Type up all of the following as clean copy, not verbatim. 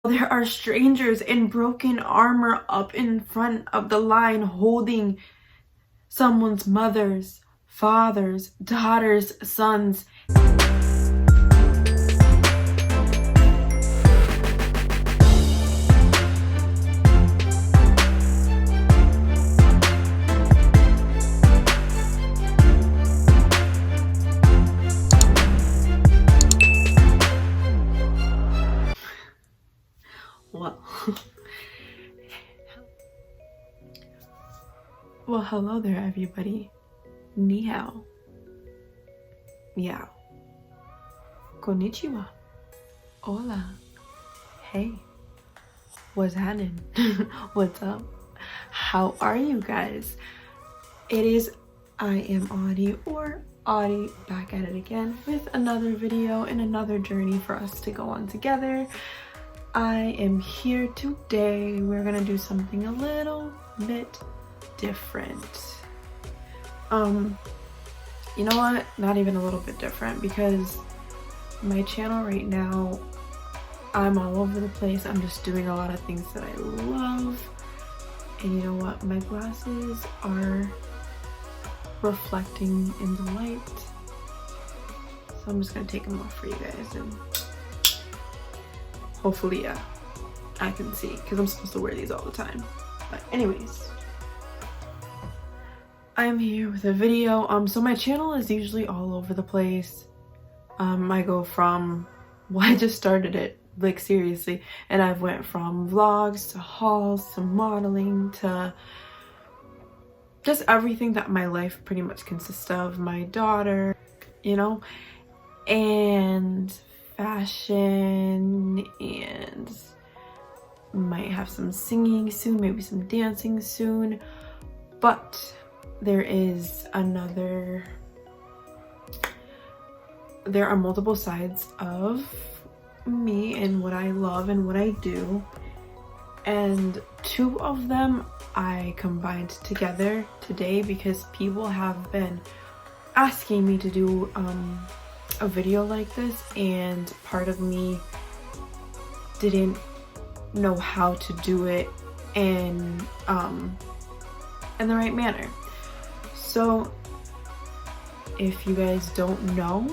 There are strangers in broken armor up in front of the line holding someone's mothers, fathers, daughters, sons. Well, hello there, everybody. Ni hao. Meow. Konnichiwa. Hola. Hey. What's happening? What's up? How are you guys? I am Audie, or Audie, back at it again with another video and another journey for us to go on together. I am here today. We're gonna do something a little bit different. You know what? Not even a little bit different, because my channel right now, I'm all over the place. I'm just doing a lot of things that I love. And you know what? My glasses are reflecting in the light. So I'm just gonna take them off for you guys, and hopefully, yeah, I can see, because I'm supposed to wear these all the time. But anyways, I'm here with a video. So my channel is usually all over the place. I go from, well, I just started it, like seriously, and I've went from vlogs to hauls to modeling to just everything that my life pretty much consists of. My daughter, you know, and fashion, and might have some singing soon, maybe some dancing soon. But there are multiple sides of me and what I love and what I do, and two of them I combined together today because people have been asking me to do a video like this, and part of me didn't know how to do it in the right manner. So if you guys don't know,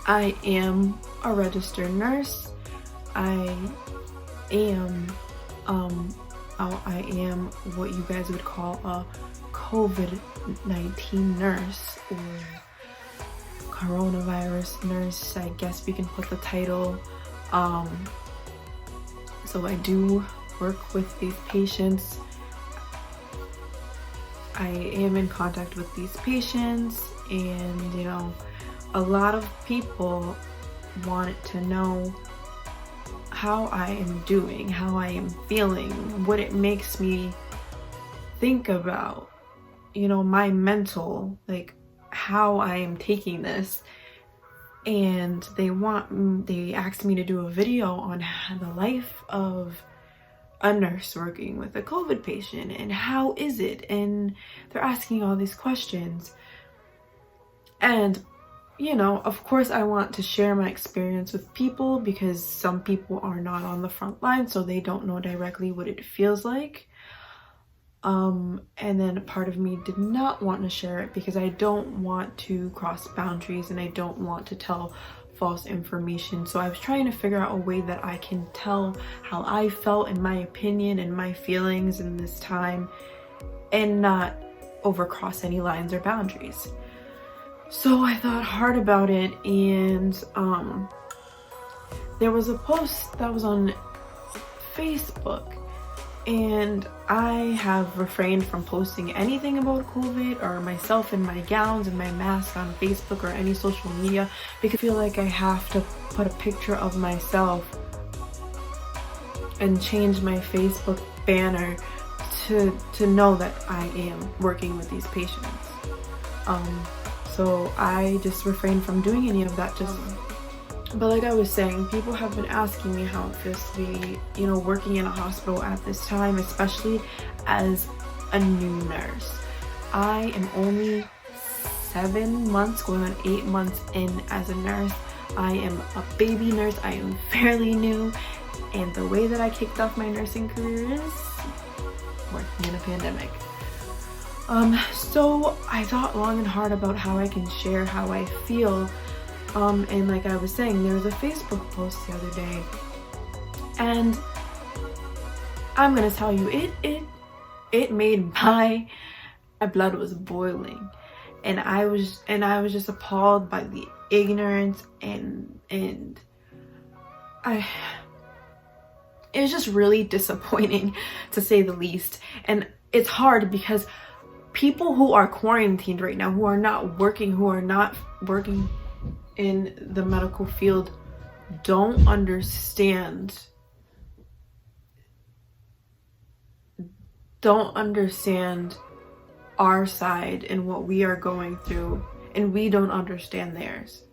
I am a registered nurse. I am what you guys would call a COVID-19 nurse, or coronavirus nurse, I guess we can put the title. So I do work with these patients. I am in contact with these patients, and you know, a lot of people want to know how I am doing, how I am feeling, what it makes me think about, you know, my mental, like how I am taking this. And they asked me to do a video on the life of a nurse working with a COVID patient, and how is it, and they're asking all these questions. And you know, of course I want to share my experience with people, because some people are not on the front line, so they don't know directly what it feels like. And then part of me did not want to share it because I don't want to cross boundaries, and I don't want to tell false information. So I was trying to figure out a way that I can tell how I felt and my opinion and my feelings in this time, and not overcross any lines or boundaries. So I thought hard about it, and there was a post that was on Facebook, and I have refrained from posting anything about COVID or myself in my gowns and my mask on Facebook or any social media, because I feel like I have to put a picture of myself and change my Facebook banner to know that I am working with these patients. So I just refrained from doing any of that. But like I was saying, people have been asking me how it feels to be, you know, working in a hospital at this time, especially as a new nurse. I am only 7 months, going on 8 months in as a nurse. I am a baby nurse. I am fairly new, And the way that I kicked off my nursing career is working in a pandemic. So I thought long and hard about how I can share how I feel. And like I was saying, there was a Facebook post the other day, and I'm gonna tell you, it made my blood was boiling, and I was just appalled by the ignorance and it was just really disappointing, to say the least. And it's hard because people who are quarantined right now, who are not working in the medical field, don't understand our side and what we are going through, and we don't understand theirs.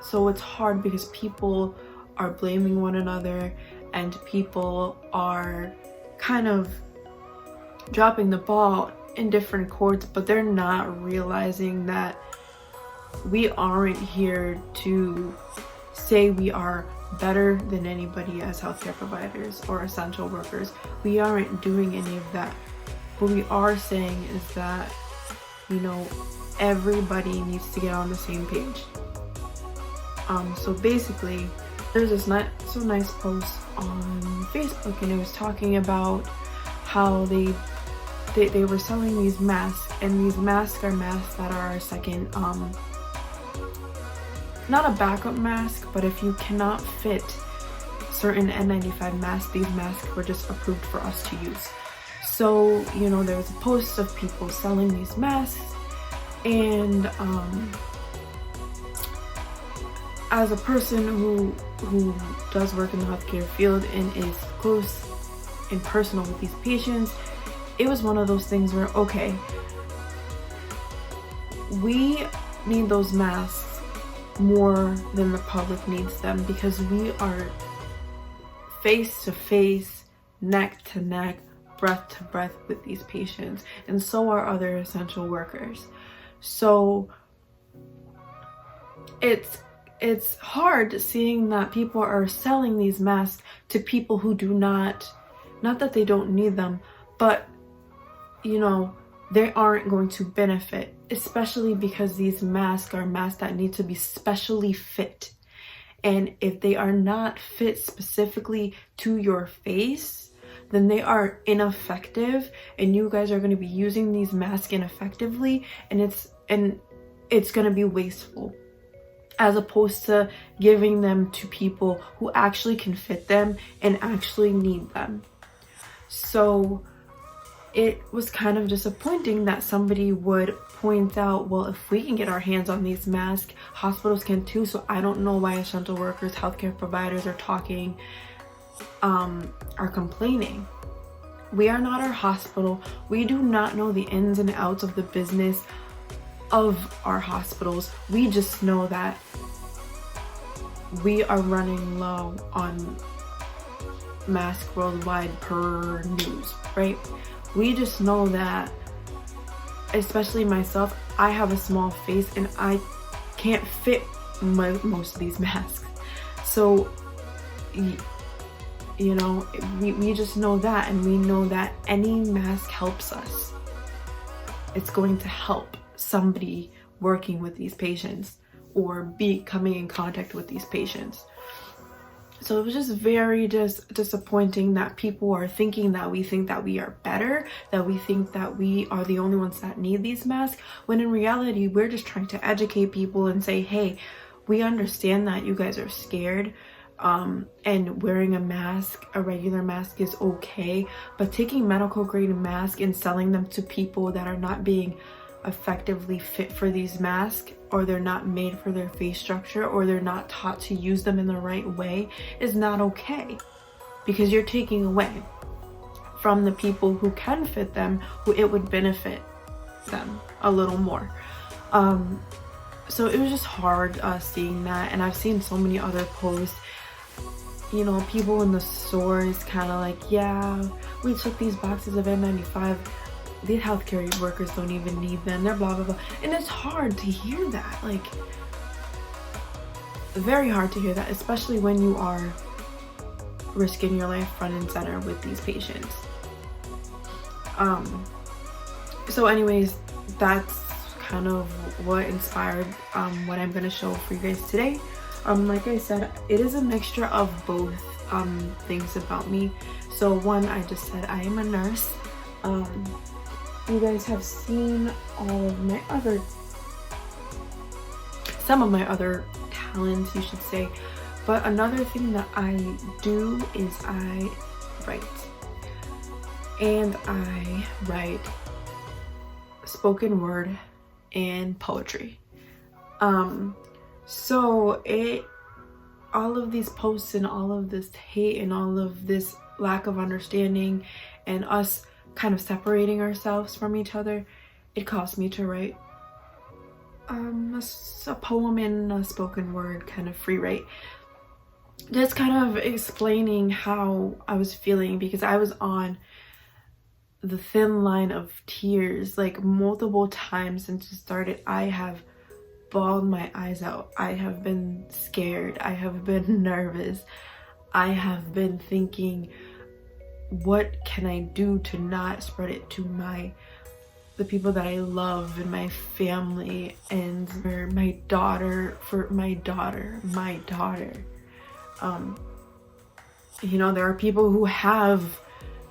So it's hard because people are blaming one another, and people are kind of dropping the ball in different courts, but they're not realizing that we aren't here to say we are better than anybody as healthcare providers or essential workers. We aren't doing any of that. What we are saying is that, you know, everybody needs to get on the same page. So basically, there's this nice post on Facebook, and it was talking about how they were selling these masks, and these masks are masks that are a second, not a backup mask, but if you cannot fit certain N95 masks, these masks were just approved for us to use. So, you know, there's a post of people selling these masks, and as a person who does work in the healthcare field and is close and personal with these patients, it was one of those things where, okay, we need those masks more than the public needs them, because we are face to face, neck to neck, breath to breath with these patients, and so are other essential workers. So it's hard seeing that people are selling these masks to people who do not that they don't need them, but you know, they aren't going to benefit, especially because these masks are masks that need to be specially fit. And if they are not fit specifically to your face, then they are ineffective, and you guys are going to be using these masks ineffectively, and it's going to be wasteful, as opposed to giving them to people who actually can fit them and actually need them. So it was kind of disappointing that somebody would point out, well, if we can get our hands on these masks, hospitals can too. So I don't know why essential workers, healthcare providers are talking, are complaining. We are not our hospital. We do not know the ins and outs of the business of our hospitals. We just know that we are running low on masks worldwide per news, right? We just know that, especially myself, I have a small face and I can't fit most of these masks. So, you know, we just know that, and we know that any mask helps us. It's going to help somebody working with these patients or be coming in contact with these patients. So it was just very disappointing that people are thinking that we think that we are better, that we think that we are the only ones that need these masks, when in reality, we're just trying to educate people and say, hey, we understand that you guys are scared, and wearing a mask, a regular mask, is okay, but taking medical grade masks and selling them to people that are not being effectively fit for these masks, or they're not made for their face structure, or they're not taught to use them in the right way, is not okay, because you're taking away from the people who can fit them, who it would benefit them a little more. So it was just hard seeing that. And I've seen so many other posts, you know, people in the stores kind of like, yeah, we took these boxes of N95, these healthcare workers don't even need them, they're blah blah blah. And it's hard to hear that. Like, very hard to hear that, especially when you are risking your life front and center with these patients. So anyways, that's kind of what inspired what I'm going to show for you guys today. Like I said, it is a mixture of both things about me. So one, I just said I am a nurse. You guys have seen all of my some of my other talents, you should say. But another thing that I do is I write. And I write spoken word and poetry. So all of these posts and all of this hate and all of this lack of understanding and us kind of separating ourselves from each other, it caused me to write a poem and a spoken word kind of free write, just kind of explaining how I was feeling, because I was on the thin line of tears. Like multiple times since it started, I have bawled my eyes out. I have been scared. I have been nervous. I have been thinking, what can I do to not spread it to the people that I love and my family and for my daughter. You know, there are people who have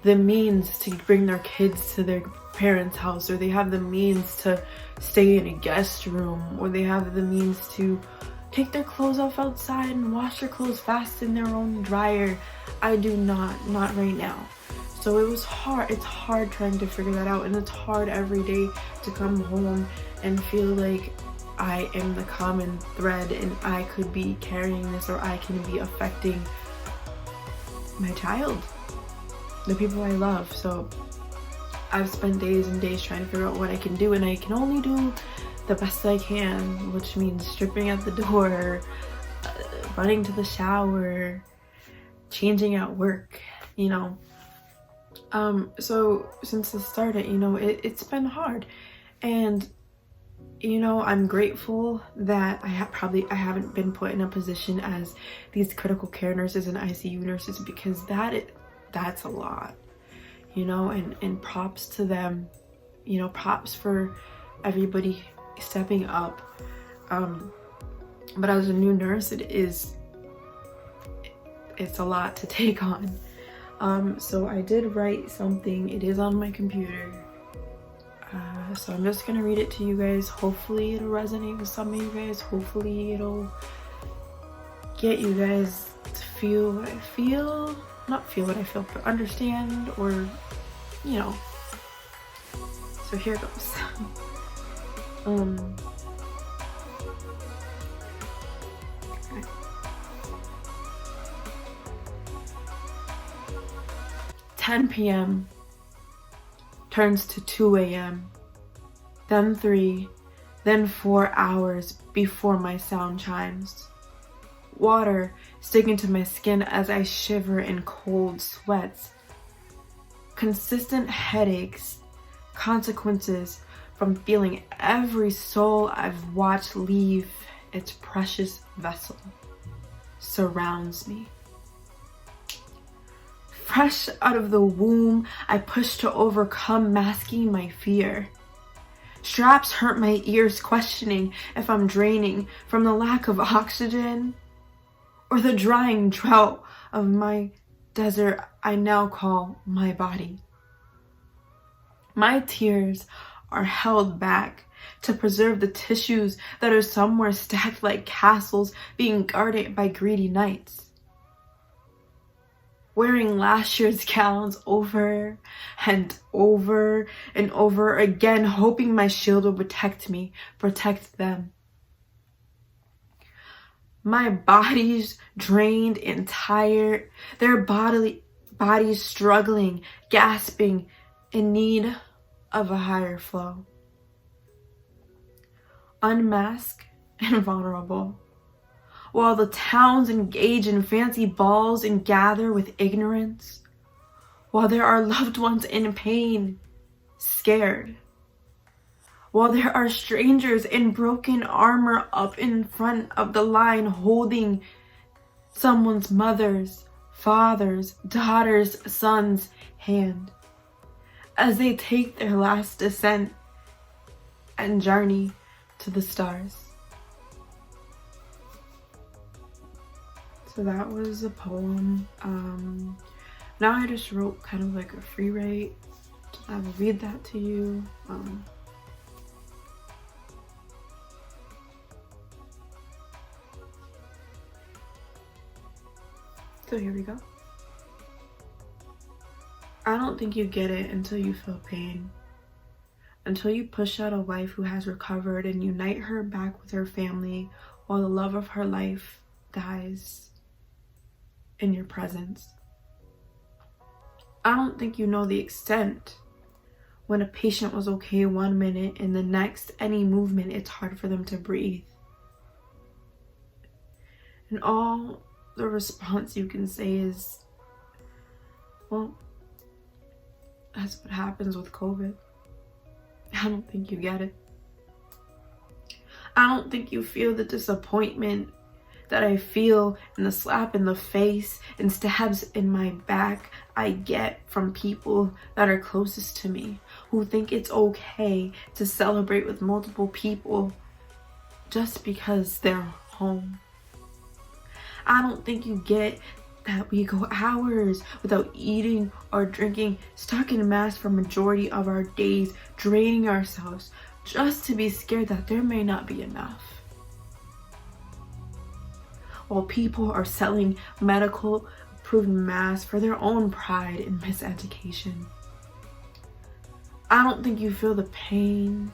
the means to bring their kids to their parents' house, or they have the means to stay in a guest room, or they have the means to take their clothes off outside and wash their clothes fast in their own dryer. I do not right now. So it was hard. It's hard trying to figure that out, and it's hard every day to come home and feel like I am the common thread and I could be carrying this, or I can be affecting my child, the people I love. So I've spent days and days trying to figure out what I can do, and I can only do the best I can, which means stripping at the door, running to the shower, changing at work, you know. So since it started, you know, it's been hard, and you know, I'm grateful that I haven't been put in a position as these critical care nurses and ICU nurses, because that's a lot, you know, and props to them, you know, props for everybody stepping up. But as a new nurse, it's a lot to take on. So I did write something. It is on my computer. So I'm just gonna read it to you guys. Hopefully it'll resonate with some of you guys. Hopefully it'll get you guys to feel what I feel. Not feel what I feel, but understand, or, you know. So here goes. 10 p.m. turns to 2 a.m., then 3, then 4 hours before my sound chimes. Water sticking to my skin as I shiver in cold sweats. Consistent headaches, consequences from feeling every soul I've watched leave its precious vessel surrounds me. Fresh out of the womb, I push to overcome, masking my fear. Straps hurt my ears, questioning if I'm draining from the lack of oxygen or the drying drought of my desert I now call my body. My tears are held back to preserve the tissues that are somewhere stacked like castles being guarded by greedy knights. Wearing last year's gowns over and over and over again, hoping my shield will protect me, protect them. My body's drained and tired, their bodies struggling, gasping, in need of a higher flow. Unmasked and vulnerable, while the towns engage in fancy balls and gather with ignorance, while there are loved ones in pain, scared, while there are strangers in broken armor up in front of the line holding someone's mother's, father's, daughter's, son's hand as they take their last descent and journey to the stars. So that was a poem. Now I just wrote kind of like a free write. I will read that to you. So here we go. I don't think you get it until you feel pain. Until you push out a wife who has recovered and unite her back with her family while the love of her life dies in your presence. I don't think you know the extent when a patient was okay one minute and the next, any movement, it's hard for them to breathe. And all the response you can say is, well, that's what happens with COVID. I don't think you get it. I don't think you feel the disappointment that I feel and the slap in the face and stabs in my back I get from people that are closest to me, who think it's okay to celebrate with multiple people just because they're home. I don't think you get that we go hours without eating or drinking, stuck in masks for majority of our days, draining ourselves just to be scared that there may not be enough. While people are selling medical approved masks for their own pride and miseducation. I don't think you feel the pain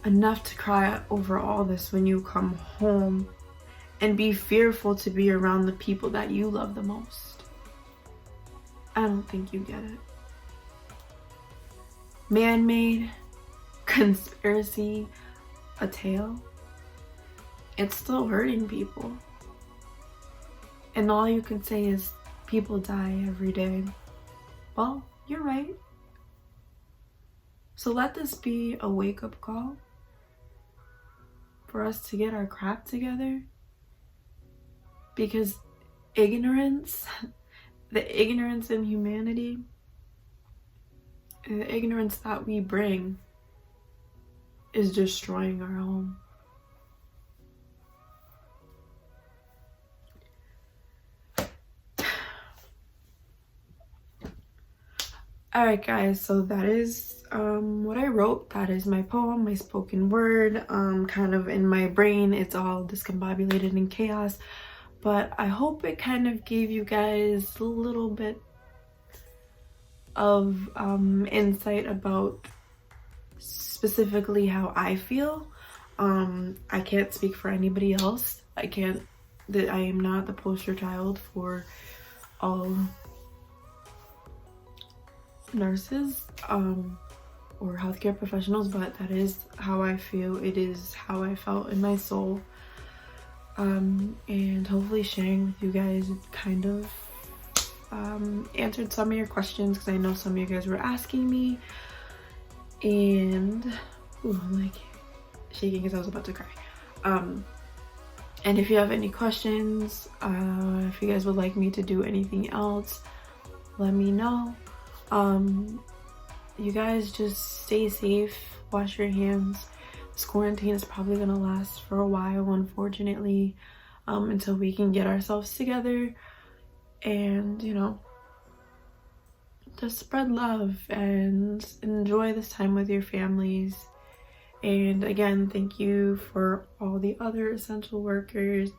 enough to cry over all this when you come home and be fearful to be around the people that you love the most. I don't think you get it. Man-made, conspiracy, a tale. It's still hurting people. And all you can say is people die every day. Well, you're right. So let this be a wake-up call for us to get our crap together. Because ignorance, the ignorance in humanity, the ignorance that we bring is destroying our home. Alright guys, so that is what I wrote. That is my poem, my spoken word. Kind of in my brain, it's all discombobulated in chaos. But I hope it kind of gave you guys a little bit of insight about specifically how I feel. I can't speak for anybody else. I am not the poster child for all nurses or healthcare professionals, but that is how I feel. It is how I felt in my soul. And hopefully sharing with you guys kind of answered some of your questions, because I know some of you guys were asking me. And I'm like shaking because I was about to cry. And if you have any questions, if you guys would like me to do anything else, let me know. You guys just stay safe, wash your hands. This quarantine is probably gonna last for a while, unfortunately, until we can get ourselves together and, you know, just spread love and enjoy this time with your families. And again, thank you for all the other essential workers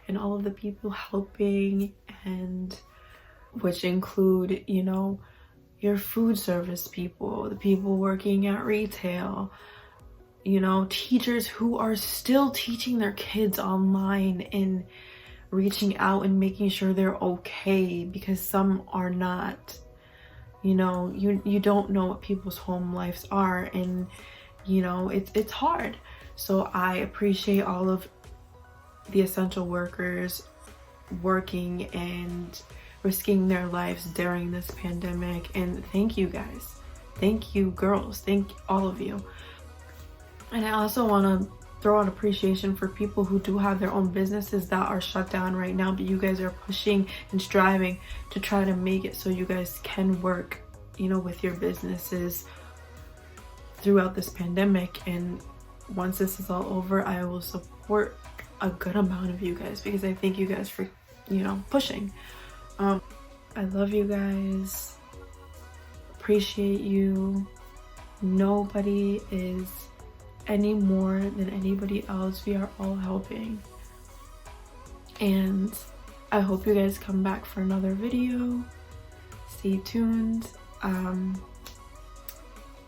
and all of the people helping, and which include, you know, your food service people, the people working at retail, you know, teachers who are still teaching their kids online and reaching out and making sure they're okay, because some are not. You know, you don't know what people's home lives are, and you know, it's hard. So I appreciate all of the essential workers working and risking their lives during this pandemic, and thank you guys. Thank you, girls. Thank all of you. And I also want to throw out appreciation for people who do have their own businesses that are shut down right now, but you guys are pushing and striving to try to make it so you guys can work, you know, with your businesses throughout this pandemic. And once this is all over, I will support a good amount of you guys, because I thank you guys for, you know, pushing. I love you guys, appreciate you. Nobody is any more than anybody else. We are all helping, and I hope you guys come back for another video. Stay tuned.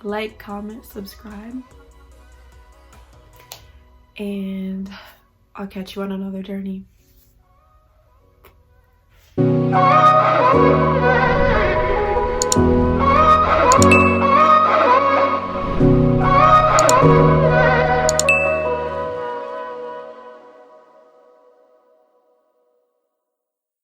Like, comment, subscribe, and I'll catch you on another journey.